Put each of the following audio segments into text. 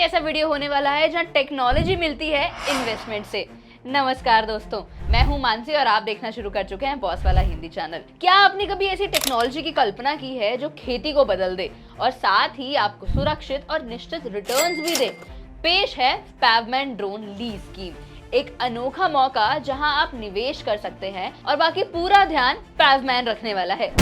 ऐसा वीडियो होने वाला है जहां टेक्नोलॉजी मिलती है इन्वेस्टमेंट से। नमस्कार दोस्तों, मैं हूं मानसी और आप देखना शुरू कर चुके हैं बॉस वाला हिंदी चैनल। क्या आपने कभी ऐसी टेक्नोलॉजी की कल्पना की है जो खेती को बदल दे और साथ ही आपको सुरक्षित और निश्चित रिटर्न्स भी दे? पेश है पैवमैन ड्रोन लीज स्कीम, एक अनोखा मौका जहां आप निवेश कर सकते हैं और बाकी पूरा ध्यान पैवमैन रखने वाला है।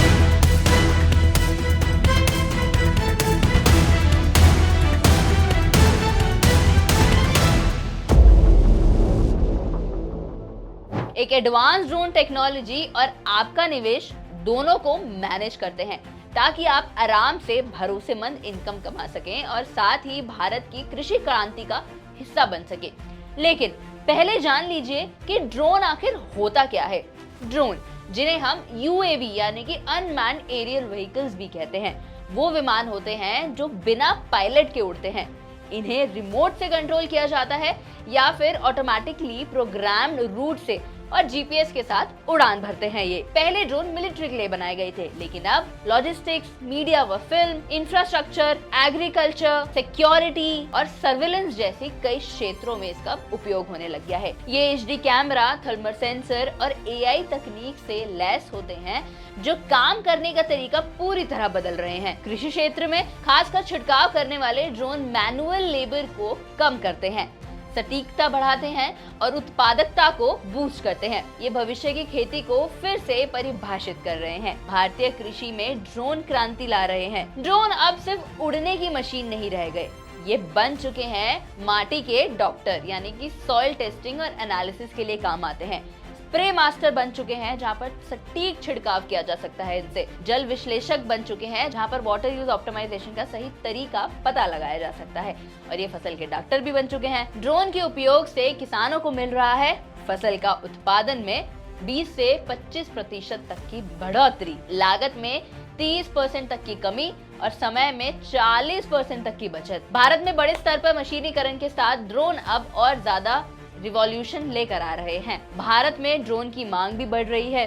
एक एडवांस ड्रोन टेक्नोलॉजी और आपका निवेश दोनों को मैनेज करते हैं ताकि आप आराम से भरोसेमंद इनकम कमा सकें और साथ ही भारत की कृषि क्रांति का हिस्सा बन सके। लेकिन पहले जान लीजिए कि ड्रोन आखिर होता क्या है। ड्रोन, जिन्हें हम यूएवी यानी कि अनमैन्ड एरियल व्हीकल्स भी कहते हैं, वो विमान होते हैं जो बिना पायलट के उड़ते हैं। इन्हें रिमोट से कंट्रोल किया जाता है या फिर ऑटोमेटिकली प्रोग्राम्ड रूट से और जीपीएस के साथ उड़ान भरते हैं। ये पहले ड्रोन मिलिट्री के लिए बनाए गए थे, लेकिन अब लॉजिस्टिक्स, मीडिया व फिल्म, इंफ्रास्ट्रक्चर, एग्रीकल्चर, सिक्योरिटी और सर्विलेंस जैसी कई क्षेत्रों में इसका उपयोग होने लग गया है। ये एचडी कैमरा, थर्मल सेंसर और एआई तकनीक से लैस होते हैं जो काम करने का तरीका पूरी तरह बदल रहे हैं। कृषि क्षेत्र में खासकर छिड़काव करने वाले ड्रोन मैनुअल लेबर को कम करते हैं, सटीकता बढ़ाते हैं और उत्पादकता को बूस्ट करते हैं। ये भविष्य की खेती को फिर से परिभाषित कर रहे हैं। भारतीय कृषि में ड्रोन क्रांति ला रहे हैं। ड्रोन अब सिर्फ उड़ने की मशीन नहीं रह गए, ये बन चुके हैं माटी के डॉक्टर, यानी कि सॉइल टेस्टिंग और एनालिसिस के लिए काम आते हैं। स्प्रे मास्टर बन चुके हैं जहां पर सटीक छिड़काव किया जा सकता है इनसे। जल विश्लेषक बन चुके हैं जहां पर वाटर यूज ऑप्टिमाइजेशन का सही तरीका पता लगाया जा सकता है। और ये फसल के डॉक्टर भी बन चुके हैं। ड्रोन के उपयोग से किसानों को मिल रहा है फसल का उत्पादन में 20 से 25% तक की बढ़ोतरी, लागत में 30% तक की कमी और समय में 40% तक की बचत। भारत में बड़े स्तर पर मशीनीकरण के साथ ड्रोन अब और ज्यादा रिवॉल्यूशन लेकर आ रहे हैं। भारत में ड्रोन की मांग भी बढ़ रही है।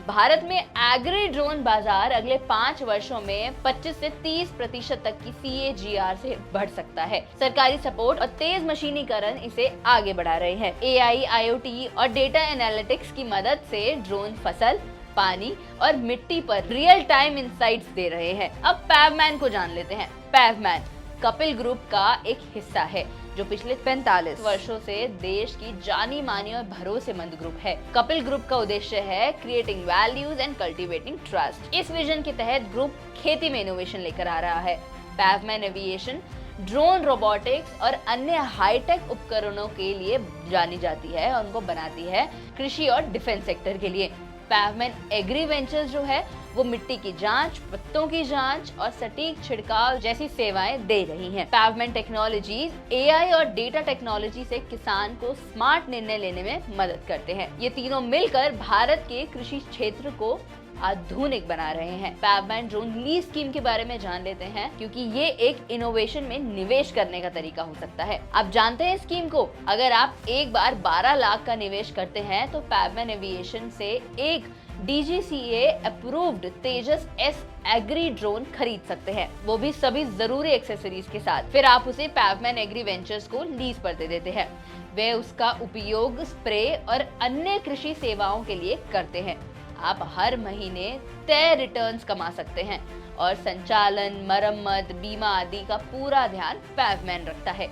भारत में एग्री ड्रोन बाजार अगले 5 वर्षों में 25 से 30% तक की CAGR से बढ़ सकता है। सरकारी सपोर्ट और तेज मशीनीकरण इसे आगे बढ़ा रहे हैं। AI, IoT और डेटा एनालिटिक्स की मदद से ड्रोन फसल, पानी और मिट्टी पर रियल टाइम इंसाइट्स दे रहे हैं। अब पैवमैन को जान लेते हैं। पैवमैन कपिल ग्रुप का एक हिस्सा है जो पिछले 45 वर्षों से देश की जानी मानी और भरोसेमंद ग्रुप है। कपिल ग्रुप का उद्देश्य है creating values and cultivating trust. इस विजन के तहत ग्रुप खेती में इनोवेशन लेकर आ रहा है। पैवमैन एविएशन ड्रोन, रोबोटिक्स और अन्य हाईटेक उपकरणों के लिए जानी जाती है और उनको बनाती है कृषि और डिफेंस सेक्टर के लिए। पैवमैन एग्री वेंचर्स जो है वो मिट्टी की जांच, पत्तों की जांच और सटीक छिड़काव जैसी सेवाएं दे रही हैं। पैवमैन टेक्नोलॉजीज AI और डेटा टेक्नोलॉजी से किसान को स्मार्ट निर्णय लेने में मदद करते हैं। ये तीनों मिलकर भारत के कृषि क्षेत्र को आधुनिक बना रहे हैं। पैवमैन ड्रोन लीज स्कीम के बारे में जान लेते हैं, क्योंकि ये एक इनोवेशन में निवेश करने का तरीका हो सकता है। आप जानते हैं स्कीम को? अगर आप एक बार 12 लाख का निवेश करते हैं तो पैवमैन एविएशन से एक DGCA अप्रूव्ड तेजस S एग्री ड्रोन खरीद सकते हैं, वो भी सभी जरूरी एक्सेसरीज के साथ। फिर आप उसे पैवमैन एग्री वेंचर्स को लीज पर दे देते हैं। वे उसका उपयोग स्प्रे और अन्य कृषि सेवाओं के लिए करते हैं। आप हर महीने तय रिटर्न्स कमा सकते हैं और संचालन, मरम्मत, बीमा आदि का पूरा ध्यान पैवमैन रखता है।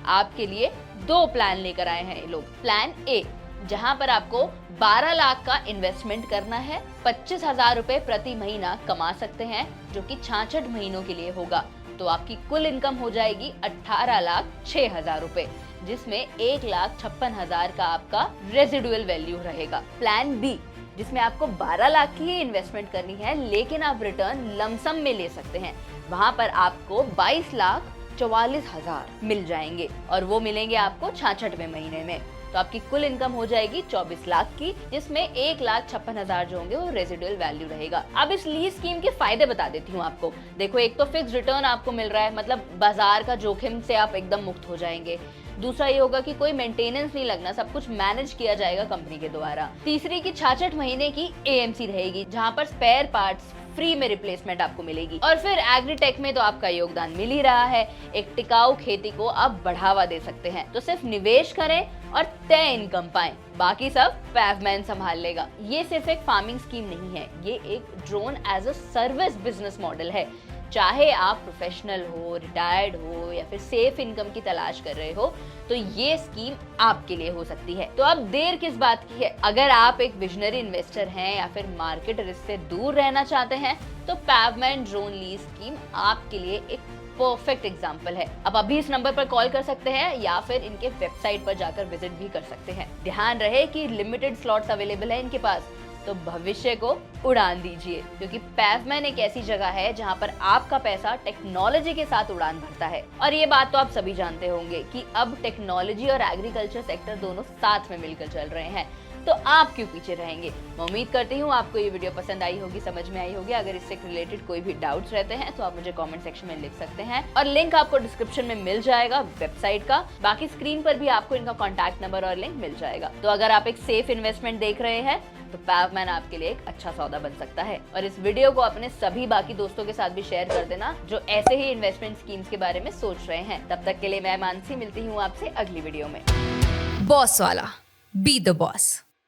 आपके लिए 2 प्लान लेकर आए हैं ये लोग। प्लान A, जहां पर आपको 12 लाख का इन्वेस्टमेंट करना है, 25,000 रुपए प्रति महीना कमा सकते हैं, जो कि 66 महीनों के लिए होगा। तो आपकी कुल इनकम हो जाएगी 18,06,000 रुपए, जिसमें 1,56,000 का आपका रेजिडुअल वैल्यू रहेगा। प्लान B, जिसमें आपको 12 लाख की ही इन्वेस्टमेंट करनी है, लेकिन आप रिटर्न लमसम में ले सकते हैं। वहां पर आपको 22,44,000 मिल जाएंगे और वो मिलेंगे आपको 66वें महीने में। तो आपकी कुल इनकम हो जाएगी 24 लाख की, जिसमें 1,56,000 जो होंगे वो रेजिडुअल वैल्यू रहेगा। अब इस लीज स्कीम के फायदे बता देती हूँ आपको। देखो, एक तो फिक्स रिटर्न आपको मिल रहा है, मतलब बाजार का जोखिम से आप एकदम मुक्त हो जाएंगे। दूसरा ये होगा कि कोई मेंटेनेंस नहीं लगना, सब कुछ मैनेज किया जाएगा कंपनी के द्वारा। तीसरी की 66 महीने की AMC रहेगी, जहाँ पर स्पेयर पार्ट्स, फ्री में रिप्लेसमेंट आपको मिलेगी। और फिर एग्रीटेक में तो आपका योगदान मिल ही रहा है, एक टिकाऊ खेती को आप बढ़ावा दे सकते हैं। तो सिर्फ निवेश करें और तय इनकम पाएं, बाकी सब पैवमैन संभाल लेगा। ये सिर्फ एक फार्मिंग स्कीम नहीं है, ये एक drone as a service business model है। चाहे आप प्रोफेशनल हो, रिटायर्ड हो या फिर सेफ इनकम की तलाश कर रहे हो, तो ये स्कीम आपके लिए हो सकती है। तो अब देर किस बात की है? अगर आप एक विजनरी इन्वेस्टर हैं या फिर मार्केट रिस्क से दूर रहना चाहते हैं, तो पैवमैन ड्रोन लीज स्कीम आपके लिए एक परफेक्ट एग्जाम्पल है। आप अभी इस नंबर पर कॉल कर सकते हैं या फिर इनके वेबसाइट पर जाकर विजिट भी कर सकते हैं। ध्यान रहे कि लिमिटेड स्लॉट्स अवेलेबल है इनके पास, तो भविष्य को उड़ान दीजिए, क्योंकि पैवमैन एक ऐसी जगह है जहां पर आपका पैसा टेक्नोलॉजी के साथ उड़ान भरता है। और ये बात तो आप सभी जानते होंगे कि अब टेक्नोलॉजी और एग्रीकल्चर सेक्टर दोनों साथ में मिलकर चल रहे हैं, तो आप क्यों पीछे रहेंगे? मैं उम्मीद करती हूँ आपको ये वीडियो पसंद आई होगी, समझ में आई होगी। अगर इससे रिलेटेड कोई भी डाउट्स रहते हैं तो आप मुझे कमेंट सेक्शन में लिख सकते हैं, और लिंक आपको डिस्क्रिप्शन में मिल जाएगा वेबसाइट का। बाकी स्क्रीन पर भी आपको इनका कॉन्टैक्ट नंबर और लिंक मिल जाएगा। तो अगर आप एक सेफ इन्वेस्टमेंट देख रहे हैं तो पैवमैन आपके लिए एक अच्छा सौदा बन सकता है। और इस वीडियो को अपने सभी बाकी दोस्तों के साथ भी शेयर कर देना जो ऐसे ही इन्वेस्टमेंट स्कीम्स के बारे में सोच रहे हैं। तब तक के लिए मैं मानसी मिलती हूँ आपसे अगली वीडियो में। बॉस वाला, बी द बॉस।